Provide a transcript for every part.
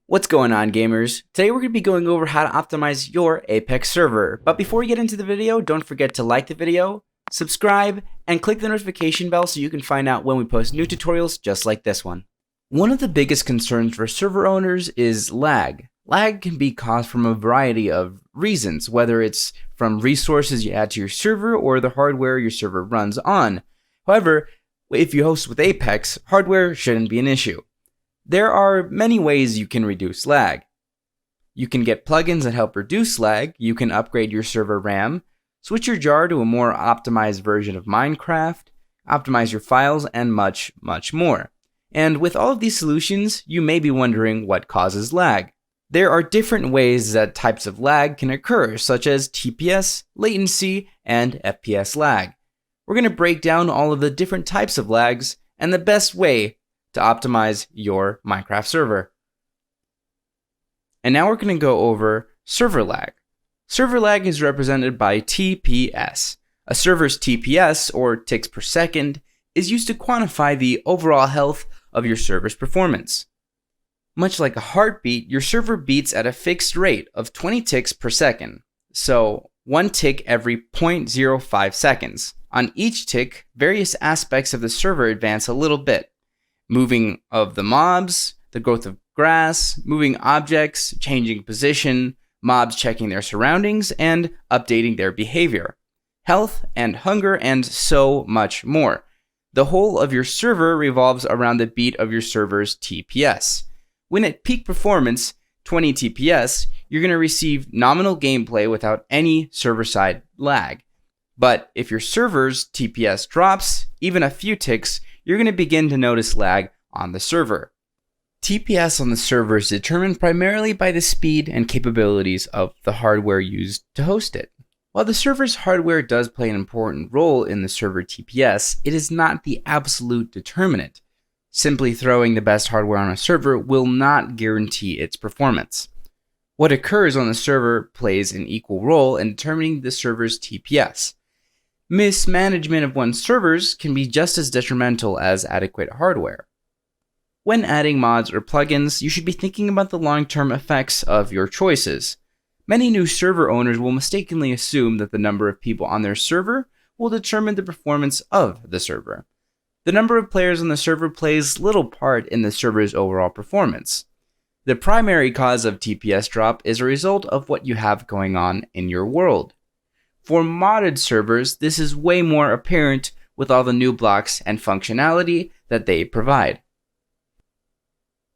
What's going on, gamers? Today we're going to be going over how to optimize your Apex server. But before we get into the video, don't forget to like the video, subscribe, and click the notification bell so you can find out when we post new tutorials just like this one. One of the biggest concerns for server owners is lag. Lag can be caused from a variety of reasons, whether it's from resources you add to your server or the hardware your server runs on. However, if you host with Apex, hardware shouldn't be an issue. There are many ways you can reduce lag. You can get plugins that help reduce lag, you can upgrade your server RAM, switch your jar to a more optimized version of Minecraft, optimize your files, and much, much more. And with all of these solutions, you may be wondering what causes lag. There are different ways that types of lag can occur, such as TPS, latency, and FPS lag. We're going to break down all of the different types of lags and the best way to optimize your Minecraft server. And now we're going to go over server lag. Server lag is represented by TPS. A server's TPS, or ticks per second, is used to quantify the overall health of your server's performance. Much like a heartbeat, your server beats at a fixed rate of 20 ticks per second, so 1 tick every 0.05 seconds. On each tick, various aspects of the server advance a little bit. Moving of the mobs, the growth of grass, moving objects, changing position, mobs checking their surroundings, and updating their behavior, health and hunger, and so much more. The whole of your server revolves around the beat of your server's TPS. When at peak performance, 20 TPS, you're going to receive nominal gameplay without any server-side lag. But if your server's TPS drops, even a few ticks, you're going to begin to notice lag on the server. TPS on the server is determined primarily by the speed and capabilities of the hardware used to host it. While the server's hardware does play an important role in the server TPS, it is not the absolute determinant. Simply throwing the best hardware on a server will not guarantee its performance. What occurs on the server plays an equal role in determining the server's TPS. Mismanagement of one's servers can be just as detrimental as adequate hardware. When adding mods or plugins, you should be thinking about the long-term effects of your choices. Many new server owners will mistakenly assume that the number of people on their server will determine the performance of the server. The number of players on the server plays little part in the server's overall performance. The primary cause of TPS drop is a result of what you have going on in your world. For modded servers, this is way more apparent with all the new blocks and functionality that they provide.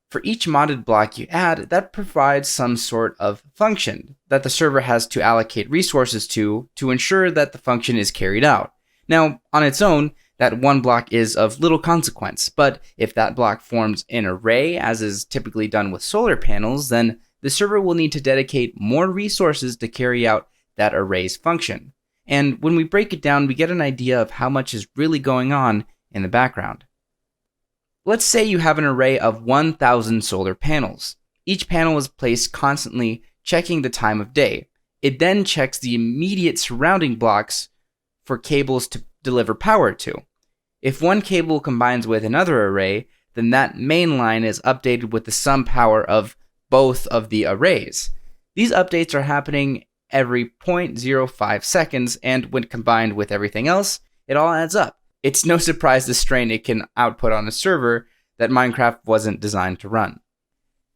For each modded block you add, that provides some sort of function that the server has to allocate resources to ensure that the function is carried out. Now, on its own, that one block is of little consequence, but if that block forms an array, as is typically done with solar panels, then the server will need to dedicate more resources to carry out that array's function. And when we break it down, we get an idea of how much is really going on in the background. Let's say you have an array of 1,000 solar panels. Each panel is placed constantly checking the time of day. It then checks the immediate surrounding blocks for cables to deliver power to. If one cable combines with another array, then that main line is updated with the sum power of both of the arrays. These updates are happening every 0.05 seconds, and when combined with everything else, it all adds up. It's no surprise the strain it can output on a server that Minecraft wasn't designed to run.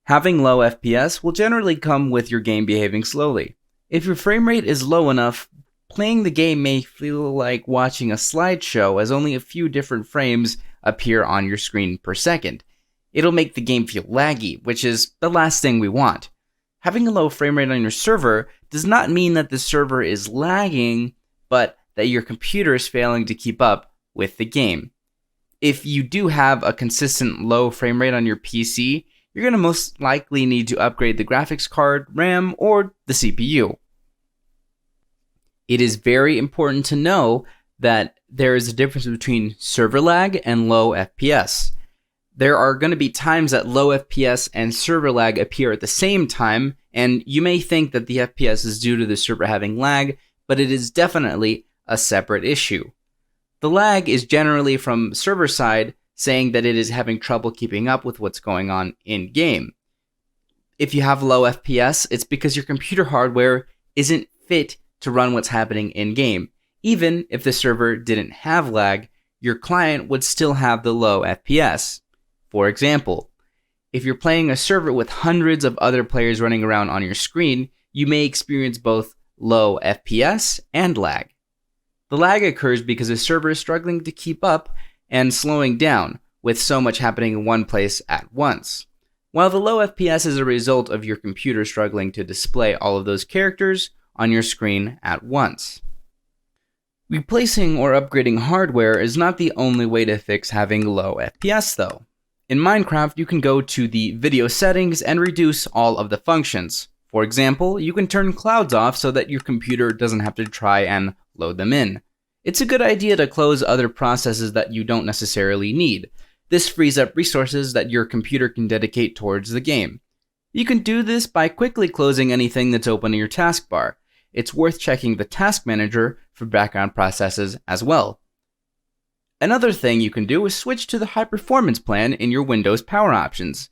Having low FPS will generally come with your game behaving slowly. If your frame rate is low enough, playing the game may feel like watching a slideshow as only a few different frames appear on your screen per second. It'll make the game feel laggy, which is the last thing we want. Having a low frame rate on your server does not mean that the server is lagging, but that your computer is failing to keep up with the game. If you do have a consistent low frame rate on your PC, you're going to most likely need to upgrade the graphics card, RAM, or the CPU. It is very important to know that there is a difference between server lag and low FPS. There are going to be times that low FPS and server lag appear at the same time, and you may think that the FPS is due to the server having lag, but it is definitely a separate issue. The lag is generally from server side saying that it is having trouble keeping up with what's going on in game. if you have low FPS, it's because your computer hardware isn't fit to run what's happening in-game. Even if the server didn't have lag, your client would still have the low FPS. For example, if you're playing a server with hundreds of other players running around on your screen, you may experience both low FPS and lag. The lag occurs because the server is struggling to keep up and slowing down, with so much happening in one place at once. While the low FPS is a result of your computer struggling to display all of those characters on your screen at once. Replacing or upgrading hardware is not the only way to fix having low FPS though. In Minecraft, you can go to the video settings and reduce all of the functions. For example, you can turn clouds off so that your computer doesn't have to try and load them in. It's a good idea to close other processes that you don't necessarily need. This frees up resources that your computer can dedicate towards the game. You can do this by quickly closing anything that's open in your taskbar. It's worth checking the task manager for background processes as well. Another thing you can do is switch to the high performance plan in your Windows power options.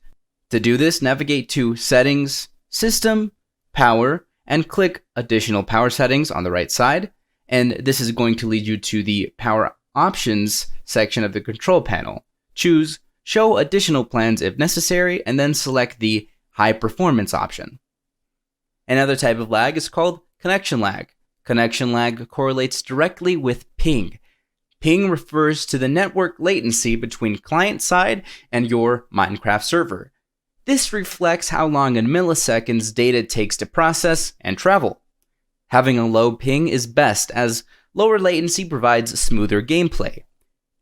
To do this, navigate to Settings, System, Power, and click Additional Power Settings on the right side, and this is going to lead you to the Power Options section of the control panel. Choose Show Additional Plans if necessary, and then select the High Performance option. Another type of lag is called connection lag. Connection lag correlates directly with ping. Ping refers to the network latency between client-side and your Minecraft server. This reflects how long in milliseconds data takes to process and travel. Having a low ping is best, as lower latency provides smoother gameplay.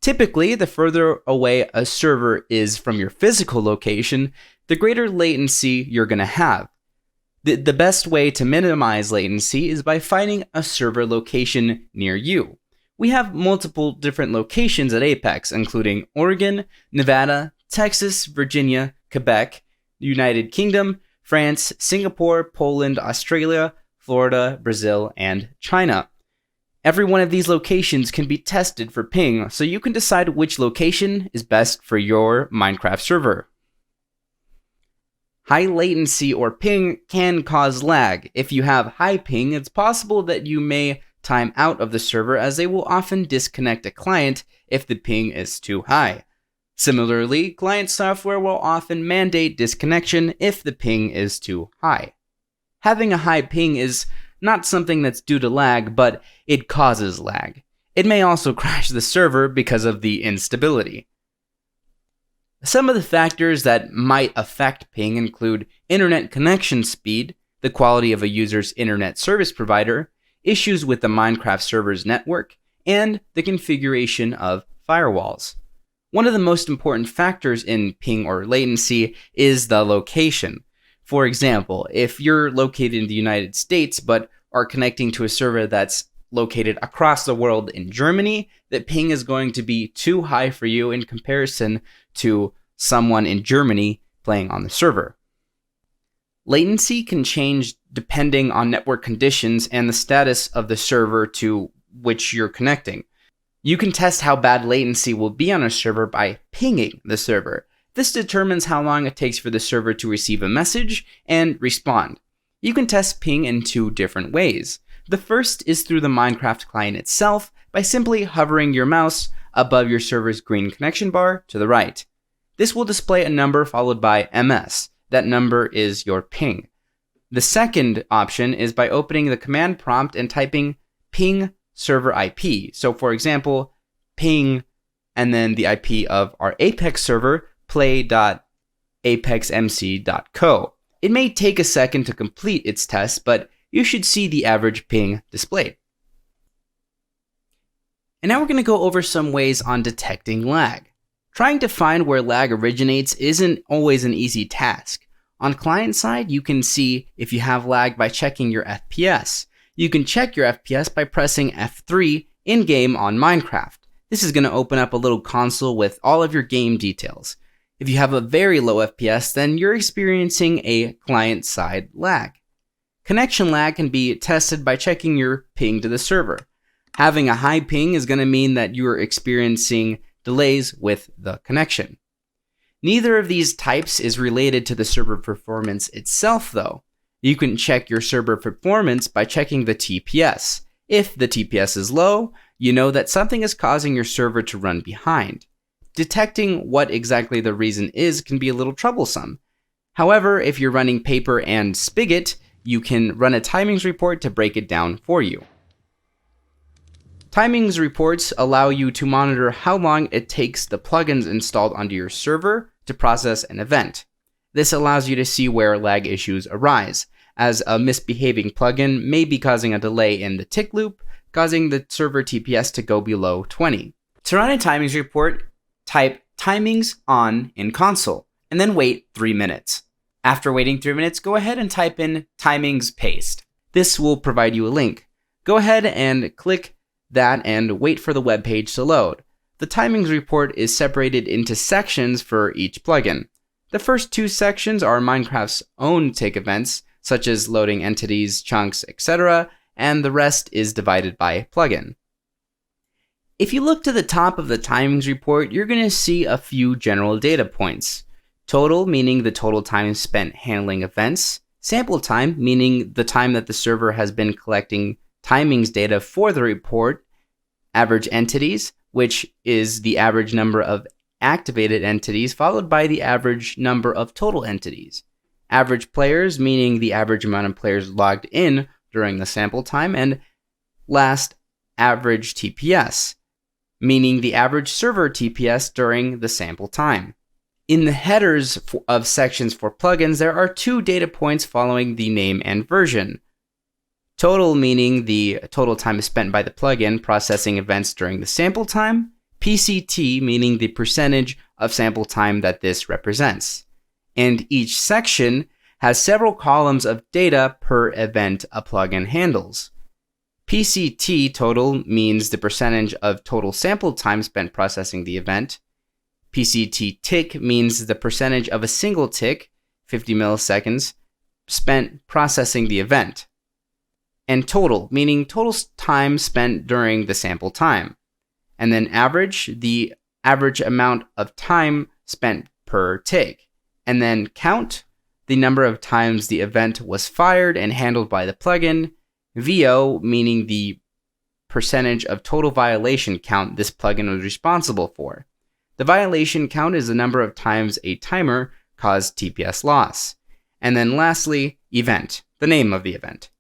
Typically, the further away a server is from your physical location, the greater latency you're going to have. The best way to minimize latency is by finding a server location near you. We have multiple different locations at Apex, including Oregon, Nevada, Texas, Virginia, Quebec, United Kingdom, France, Singapore, Poland, Australia, Florida, Brazil, and China. Every one of these locations can be tested for ping, so you can decide which location is best for your Minecraft server. High latency or ping can cause lag. If you have high ping, it's possible that you may time out of the server, as they will often disconnect a client if the ping is too high. Similarly, client software will often mandate disconnection if the ping is too high. Having a high ping is not something that's due to lag, but it causes lag. It may also crash the server because of the instability. Some of the factors that might affect ping include internet connection speed, the quality of a user's internet service provider, issues with the Minecraft server's network, and the configuration of firewalls. One of the most important factors in ping or latency is the location. For example, if you're located in the United States but are connecting to a server that's located across the world in Germany, the ping is going to be too high for you in comparison to someone in Germany playing on the server. Latency can change depending on network conditions and the status of the server to which you're connecting. You can test how bad latency will be on a server by pinging the server. This determines how long it takes for the server to receive a message and respond. You can test ping in two different ways. The first is through the Minecraft client itself by simply hovering your mouse above your server's green connection bar to the right. This will display a number followed by MS. That number is your ping. The second option is by opening the command prompt and typing ping server IP. So for example, ping and then the IP of our Apex server, play.apexmc.co. It may take a second to complete its test, but you should see the average ping displayed. And now we're going to go over some ways on detecting lag. Trying to find where lag originates isn't always an easy task. On client side, you can see if you have lag by checking your FPS. You can check your FPS by pressing F3 in-game on Minecraft. This is going to open up a little console with all of your game details. If you have a very low FPS, then you're experiencing a client-side lag. Connection lag can be tested by checking your ping to the server. Having a high ping is going to mean that you are experiencing delays with the connection. Neither of these types is related to the server performance itself though. You can check your server performance by checking the TPS. If the TPS is low, you know that something is causing your server to run behind. Detecting what exactly the reason is can be a little troublesome. However, if you're running Paper and Spigot, you can run a timings report to break it down for you. Timings reports allow you to monitor how long it takes the plugins installed onto your server to process an event. This allows you to see where lag issues arise, as a misbehaving plugin may be causing a delay in the tick loop, causing the server TPS to go below 20. To run a timings report, type timings on in console, and then wait 3 minutes. After waiting 3 minutes, go ahead and type in timings paste. This will provide you a link. Go ahead and click that and wait for the web page to load. The timings report is separated into sections for each plugin. The first 2 sections are Minecraft's own tick events, such as loading entities, chunks, etc., and the rest is divided by plugin. If you look to the top of the timings report, you're going to see a few general data points. Total, meaning the total time spent handling events. Sample time, meaning the time that the server has been collecting timings data for the report. Average entities, which is the average number of activated entities, followed by the average number of total entities. Average players, meaning the average amount of players logged in during the sample time. And last, average TPS, meaning the average server TPS during the sample time. In the headers of sections for plugins, there are 2 data points following the name and version. Total, meaning the total time spent by the plugin processing events during the sample time. PCT, meaning the percentage of sample time that this represents. And each section has several columns of data per event a plugin handles. PCT total means the percentage of total sample time spent processing the event. PCT tick means the percentage of a single tick, 50 milliseconds, spent processing the event. And total, meaning total time spent during the sample time. And then average, the average amount of time spent per tick. And then count, the number of times the event was fired and handled by the plugin. VO, meaning the percentage of total violation count this plugin was responsible for. The violation count is the number of times a timer caused TPS loss. And then lastly, event, the name of the event.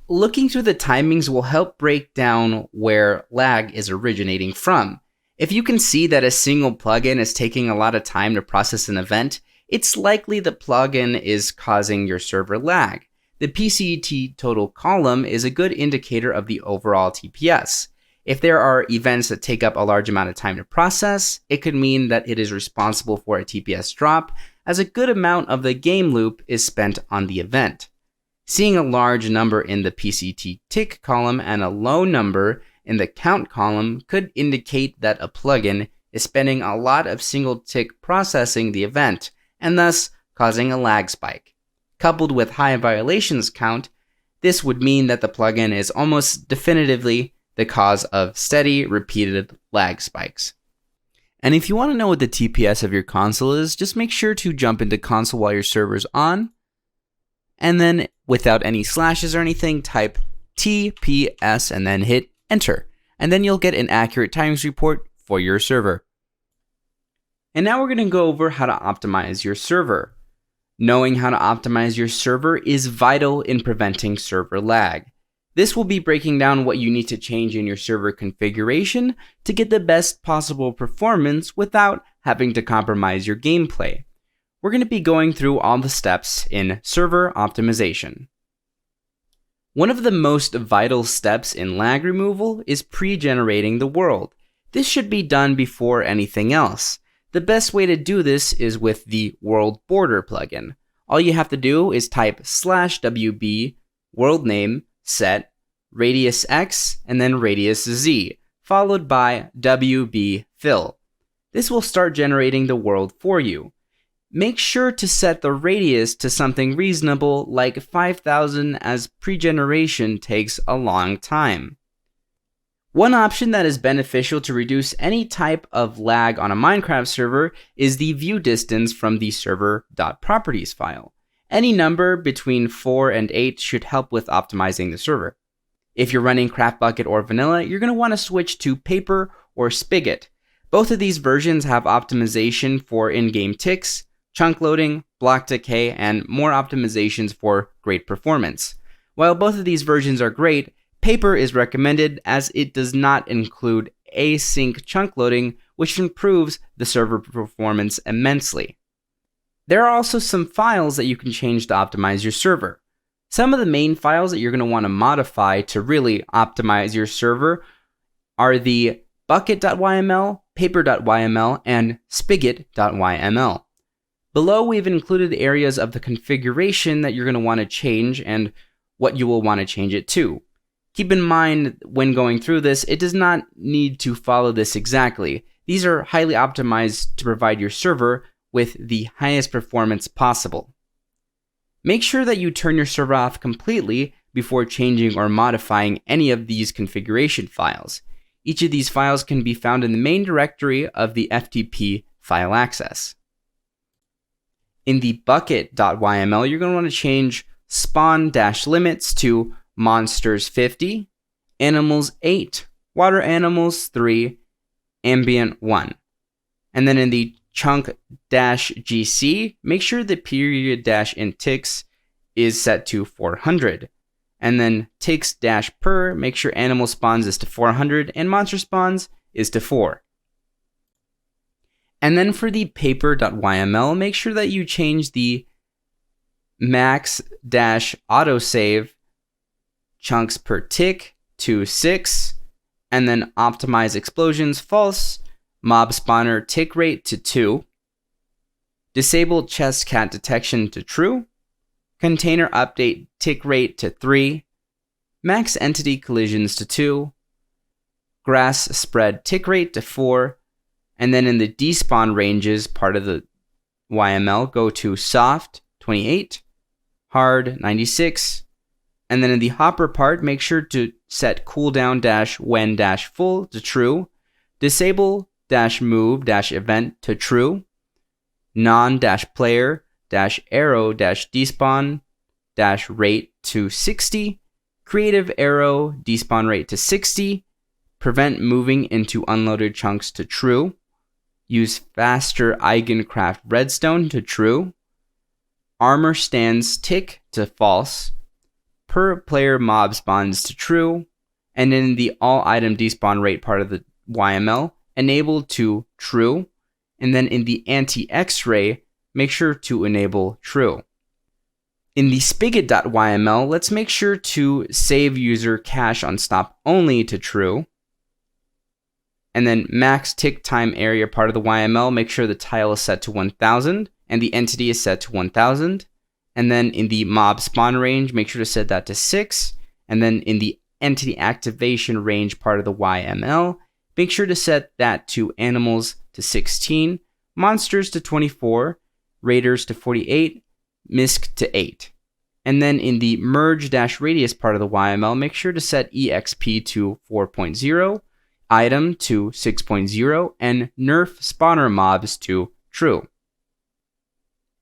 Looking through the timings will help break down where lag is originating from. If you can see that a single plugin is taking a lot of time to process an event, it's likely the plugin is causing your server lag. The PCT total column is a good indicator of the overall TPS. If there are events that take up a large amount of time to process, it could mean that it is responsible for a TPS drop, as a good amount of the game loop is spent on the event. Seeing a large number in the PCT tick column and a low number in the count column could indicate that a plugin is spending a lot of single tick processing the event, and thus causing a lag spike. Coupled with high violations count, this would mean that the plugin is almost definitively the cause of steady, repeated lag spikes. And if you want to know what the TPS of your console is, just make sure to jump into console while your server's on, and then without any slashes or anything, type TPS and then hit enter. And then you'll get an accurate timings report for your server. And now we're going to go over how to optimize your server. Knowing how to optimize your server is vital in preventing server lag. This will be breaking down what you need to change in your server configuration to get the best possible performance without having to compromise your gameplay. We're going to be going through all the steps in server optimization. One of the most vital steps in lag removal is pre-generating the world. This should be done before anything else. The best way to do this is with the world border plugin. All you have to do is type /wb world name set radius x and then radius z, followed by wb fill. This will start generating the world for you. Make sure to set the radius to something reasonable like 5,000, as pre-generation takes a long time. One option that is beneficial to reduce any type of lag on a Minecraft server is the view distance from the server.properties file. Any number between 4 and 8 should help with optimizing the server. If you're running Craft Bukkit or Vanilla, you're going to want to switch to Paper or Spigot. Both of these versions have optimization for in-game ticks, chunk loading, block decay, and more optimizations for great performance. While both of these versions are great, Paper is recommended as it does not include async chunk loading, which improves the server performance immensely. There are also some files that you can change to optimize your server. Some of the main files that you're going to want to modify to really optimize your server are the bukkit.yml, paper.yml, and spigot.yml. Below, we've included areas of the configuration that you're going to want to change and what you will want to change it to. Keep in mind when going through this, it does not need to follow this exactly. These are highly optimized to provide your server with the highest performance possible. Make sure that you turn your server off completely before changing or modifying any of these configuration files. Each of these files can be found in the main directory of the FTP file access. In the bukkit.yml, you're going to want to change spawn-limits to monsters 50, animals 8, water animals 3, ambient 1. And then in the chunk-gc, make sure the period-in ticks is set to 400. And then ticks-per, make sure animal spawns is to 400 and monster spawns is to 4. And then for the paper.yml, make sure that you change the max-autosave chunks per tick to 6, and then optimize explosions false, mob spawner tick rate to 2, disable chest cat detection to true, container update tick rate to 3, max entity collisions to 2, grass spread tick rate to 4, and then in the despawn ranges part of the YML, go to soft 28, hard 96, and then in the hopper part, make sure to set cooldown-when-full to true, disable-move-event to true, non-player-arrow-despawn-rate to 60, creative arrow despawn rate to 60, prevent moving into unloaded chunks to true, use faster eigencraft redstone to true, armor stands tick to false, per player mob spawns to true, and in the all item despawn rate part of the YML, enable to true, and then in the anti-X-ray, make sure to enable true. In the spigot.yml, let's make sure to save user cache on stop only to true, and then max tick time area part of the YML, make sure the tile is set to 1000 and the entity is set to 1000. And then in the mob spawn range, make sure to set that to 6. And then in the entity activation range part of the YML, make sure to set that to animals to 16, monsters to 24, raiders to 48, misc to 8. And then in the merge-radius part of the YML, make sure to set exp to 4.0, item to 6.0, and nerf spawner mobs to true.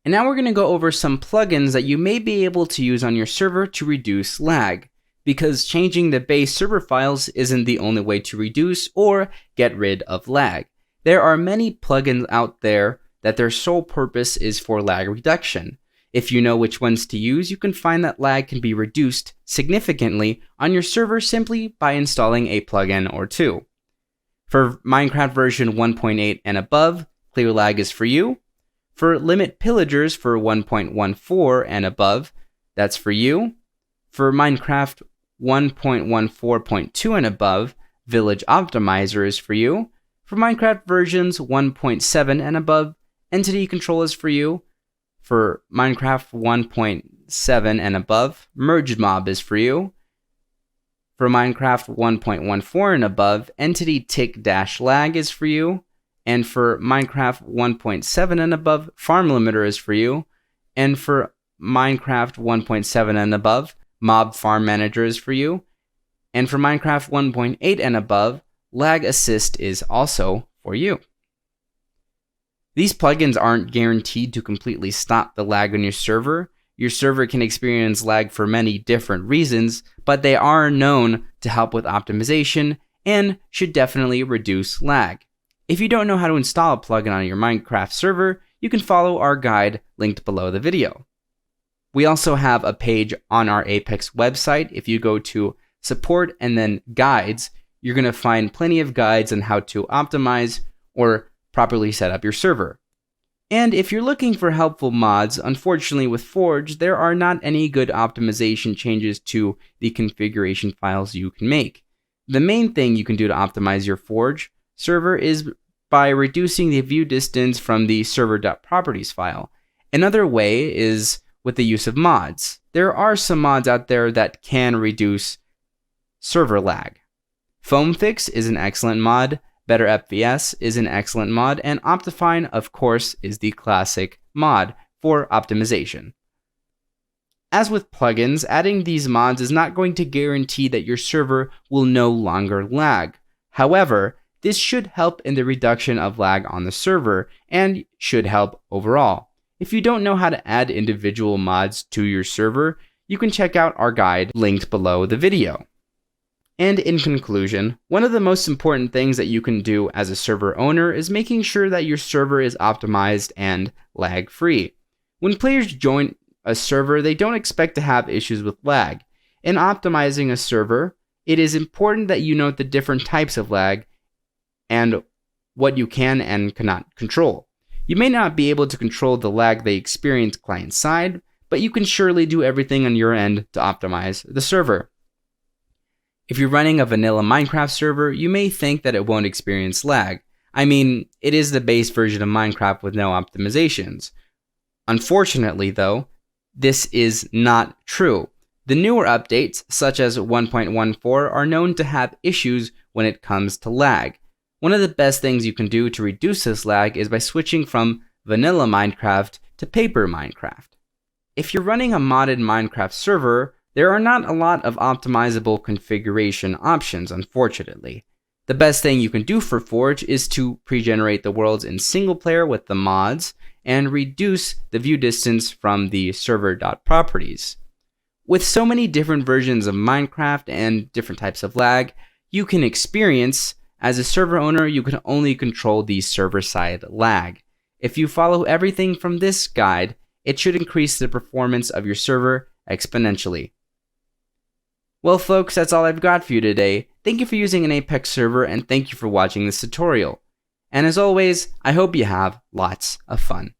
And now we're going to go over some plugins that you may be able to use on your server to reduce lag, because changing the base server files isn't the only way to reduce or get rid of lag. There are many plugins out there that their sole purpose is for lag reduction. If you know which ones to use, you can find that lag can be reduced significantly on your server simply by installing a plugin or two. For Minecraft version 1.8 and above, Clear Lag is for you. For limit pillagers for 1.14 and above, that's for you. For Minecraft 1.14.2 and above, Village Optimizer is for you. For Minecraft versions 1.7 and above, Entity Control is for you. For Minecraft 1.7 and above, Merged Mob is for you. For Minecraft 1.14 and above, Entity Tick-Lag is for you. And for Minecraft 1.7 and above, Farm Limiter is for you. And for Minecraft 1.7 and above, Mob Farm Manager is for you. And for Minecraft 1.8 and above, lag assist is also for you. These plugins aren't guaranteed to completely stop the lag on your server. Your server can experience lag for many different reasons, but they are known to help with optimization and should definitely reduce lag. If you don't know how to install a plugin on your Minecraft server, you can follow our guide linked below the video. We also have a page on our Apex website. If you go to support and then guides, you're going to find plenty of guides on how to optimize or properly set up your server. And if you're looking for helpful mods, unfortunately with Forge, there are not any good optimization changes to the configuration files you can make. The main thing you can do to optimize your Forge server is by reducing the view distance from the server.properties file. Another way is with the use of mods. There are some mods out there that can reduce server lag. FoamFix is an excellent mod, Better FPS is an excellent mod, and Optifine, of course, is the classic mod for optimization. As with plugins, adding these mods is not going to guarantee that your server will no longer lag. However, this should help in the reduction of lag on the server and should help overall. If you don't know how to add individual mods to your server, you can check out our guide linked below the video. And in conclusion, one of the most important things that you can do as a server owner is making sure that your server is optimized and lag-free. When players join a server, they don't expect to have issues with lag. In optimizing a server, it is important that you note the different types of lag and what you can and cannot control. You may not be able to control the lag they experience client-side, but you can surely do everything on your end to optimize the server. If you're running a vanilla Minecraft server, you may think that it won't experience lag. I mean, it is the base version of Minecraft with no optimizations. Unfortunately, though, this is not true. The newer updates, such as 1.14, are known to have issues when it comes to lag. One of the best things you can do to reduce this lag is by switching from vanilla Minecraft to paper Minecraft. If you're running a modded Minecraft server, there are not a lot of optimizable configuration options, unfortunately. The best thing you can do for Forge is to pre-generate the worlds in single player with the mods and reduce the view distance from the server.properties. With so many different versions of Minecraft and different types of lag you can experience, as a server owner, you can only control the server-side lag. If you follow everything from this guide, it should increase the performance of your server exponentially. Well folks, that's all I've got for you today. Thank you for using an Apex server and thank you for watching this tutorial. And as always, I hope you have lots of fun.